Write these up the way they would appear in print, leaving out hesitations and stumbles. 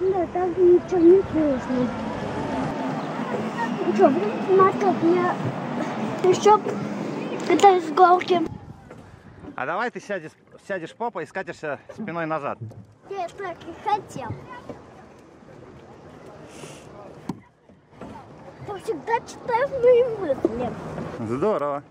Да, так ничего не слышно. Ну что, будем смотреть, я еще катаюсь с горки. А давай ты сядешь попой и скатишься спиной назад. Я так и хотел. Я всегда читаю мои мысли. Здорово.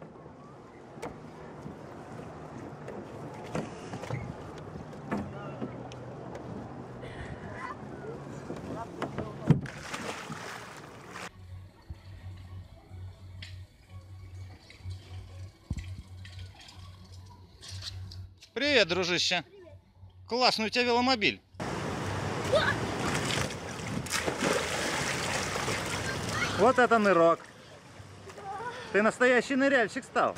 Привет, дружище. Привет. Классный у тебя веломобиль. Вот это нырок. Ты настоящий ныряльщик стал.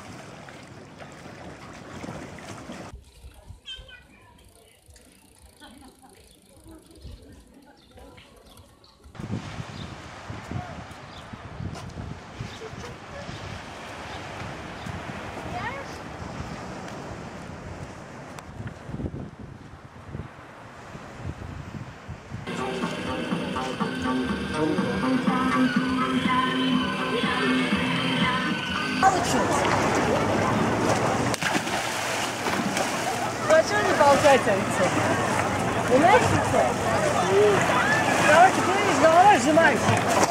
Ну а чего не получается лицо? Умеешь лицо? Короче, ты видишь, головой сжимаешься.